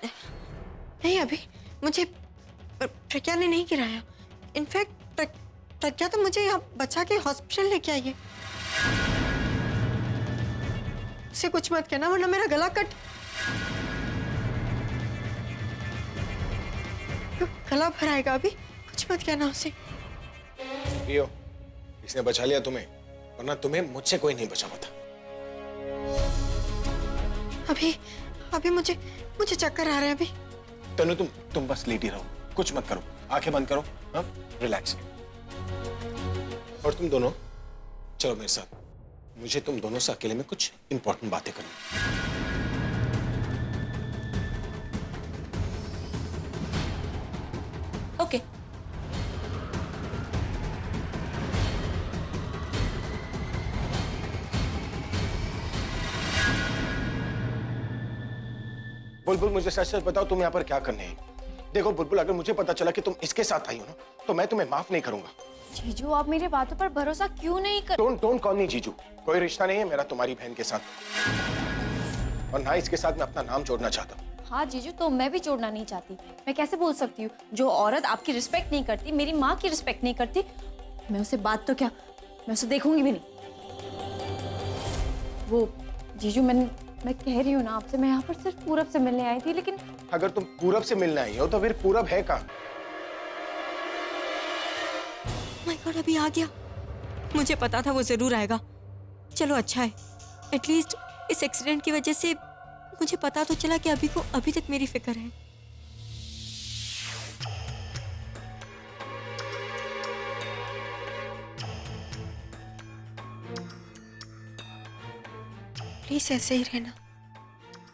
नहीं, अभी मुझे प्रज्ञा ने नहीं गिराया। इनफैक्ट प्रज्ञा तो मुझे यहाँ बचा के हॉस्पिटल लेके आई है। उसे कुछ मत कहना वरना मेरा गला गला भराएगा। अभी कुछ मत कहना उसे। पियो, इसने बचा लिया तुम्हें, वरना तुम्हें मुझसे कोई नहीं बचा पाता। अभी मुझे चक्कर आ रहे हैं। अभी तनु तुम बस लेटी रहो, कुछ मत करो, आंखें बंद करो, हाँ रिलैक्स। और तुम दोनों चलो मेरे साथ, मुझे तुम दोनों से अकेले में कुछ इंपॉर्टेंट बातें करनी। ओके। बुलबुल, मुझे सच सच बताओ, तुम यहाँ पर क्या करने हैं? देखो बुलबुल, अगर मुझे पता चला कि तुम इसके साथ आई हो ना, तो मैं तुम्हें माफ नहीं करूंगा। जीजू, आप मेरे बातों पर भरोसा क्यों नहीं कर? डोंट कॉल मी जीजू। कोई रिश्ता नहीं है मेरा तुम्हारी बहन के साथ, और ना इसके साथ मैं अपना नाम जोड़ना चाहता। हाँ जीजू, तो मैं भी जोड़ना नहीं चाहती। मैं कैसे बोल सकती हूँ? जो औरत आपकी रिस्पेक्ट नहीं करती, मेरी माँ की रिस्पेक्ट नहीं करती, मैं उसे बात तो क्या, मैं उसे देखूंगी भी नहीं। वो जीजू, मैं कह रही हूँ ना आपसे, मैं यहाँ पर सिर्फ पूरब से मिलने आई थी। लेकिन अगर तुम पूरब से मिलने आई हो तो फिर पूरब है कहाँ? माय गॉड, अभी आ गया। मुझे पता था वो जरूर आएगा। चलो अच्छा है, एटलीस्ट इस एक्सीडेंट की वजह से मुझे पता तो चला कि अभी को अभी तक मेरी फिक्र है। प्लीज ऐसे ही रहना।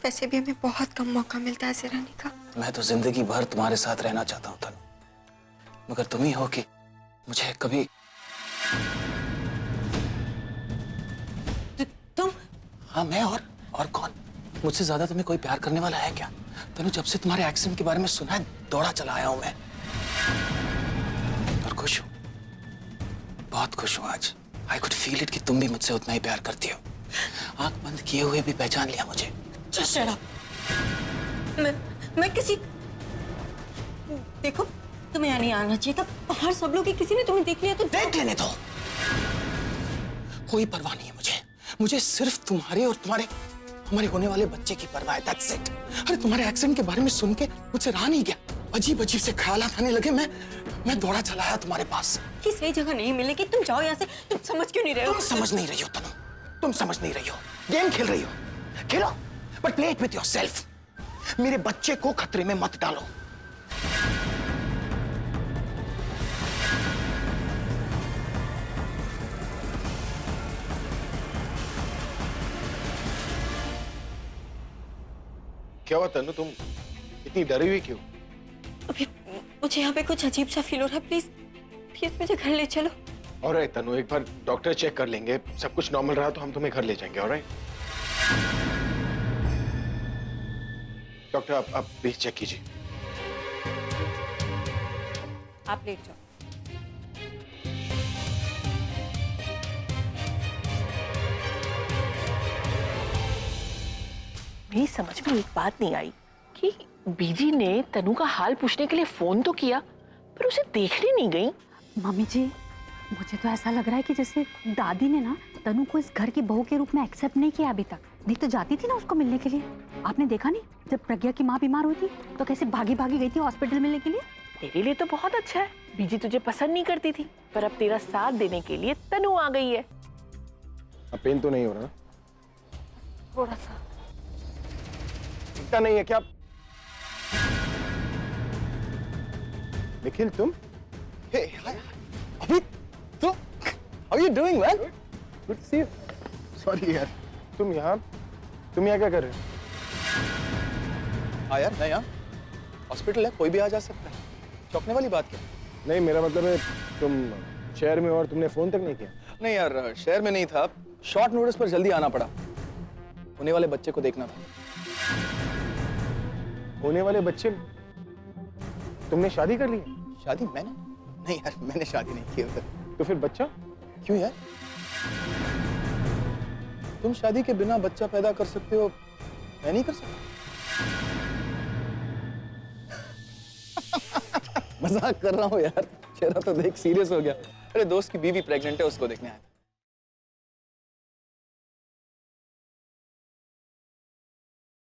वैसे भी हमें बहुत कम मौका मिलता है ऐसे रहने का। मैं तो जिंदगी भर तुम्हारे साथ रहना चाहता हूँ तनु, मगर तुम ही हो कि मुझे कभी। तुम? हाँ मैं, और कौन? मुझसे ज्यादा तुम्हें कोई प्यार करने वाला है क्या? तनु, जब से तुम्हारे एक्सीडेंट के बारे में सुना है, दौड़ा चला आया हूं मैं। और खुश हूं, बहुत खुश हूं आज। आई कुड फील इट कि तुम भी मुझसे उतना ही प्यार करती हो। आंख बंद किए हुए भी पहचान लिया मुझे। मैं किसी, देखो तुम्हें यहाँ नहीं आना चाहिए था। बाहर सब लोग, किसी ने तुम्हें देख लिया तो देख लेने दो, कोई परवाह नहीं है मुझे सिर्फ तुम्हारे और हमारे होने वाले बच्चे की परवाह है। That's it। अरे तुम्हारे एक्सीडेंट के बारे में सुन के मुझसे रहा नहीं गया। अजीब से ख्यालात आने लगे। मैं दौड़ा चला आया तुम्हारे पास। कि सही जगह नहीं मिलेगी। तुम जाओ यहाँ से। तुम समझ क्यों नहीं रहे हो? तुम समझ नहीं रही हो तनु, तुम समझ नहीं रही हो। गेम खेल रही हो, खेलो, but play it with yourself. मेरे बच्चे को खतरे में मत डालो। क्या हुआ तनु, तुम इतनी डरी हुई क्यों? अभी मुझे यहाँ पे कुछ अजीब सा फील हो रहा है। प्लीज मुझे घर ले चलो। ऑलराइट तनु, एक बार डॉक्टर चेक कर लेंगे, सब कुछ नॉर्मल रहा तो हम तुम्हें घर ले जाएंगे। ऑलराइट डॉक्टर, आप प्लीज चेक कीजिए। आप लेट जाओ। मेरी समझ में एक बात नहीं आई कि बीजी ने तनु का हाल पूछने के लिए फोन तो किया, पर उसे देखने नहीं गई। मम्मी जी, मुझे तो ऐसा लग रहा है कि जैसे दादी ने ना तनु को इस घर की बहू के रूप में एक्सेप्ट नहीं किया अभी तक। नहीं तो जाती थी ना उसको मिलने के लिए। आपने देखा नहीं, जब प्रज्ञा की माँ बीमार हुई थी तो कैसे भागी गई थी हॉस्पिटल मिलने के लिए। तेरे लिए तो बहुत अच्छा है, बीजी तुझे पसंद नहीं करती थी, पर अब तेरा साथ देने के लिए तनु आ गई है। अब पेन तो नहीं हो रहा? थोड़ा सा। इतना नहीं है क्या? निखिल तुम? Hey, अभी तो how are you doing, man? Good to see you. Sorry यार, तुम यहाँ क्या कर रहे हो? हाँ यार, मैं यहाँ हॉस्पिटल है, कोई भी आ जा सकता है। चौंकने वाली बात क्या? नहीं, मेरा मतलब है तुम शहर में हो और तुमने फोन तक नहीं किया। नहीं यार, शहर में नहीं था, शॉर्ट नोटिस पर जल्दी आना पड़ा। होने वाले बच्चे को देखना था। होने वाले बच्चे? तुमने शादी कर ली है? शादी मैंने? नहीं यार, मैंने शादी नहीं की उधर। तो फिर बच्चा? क्यों यार? तुम शादी के बिना बच्चा पैदा कर सकते हो, मैं नहीं कर सकता। मजाक कर रहा हूँ यार, चेहरा तो देख सीरियस हो गया। अरे दोस्त की बीवी प्रेग्नेंट है, उसको देखने आया था।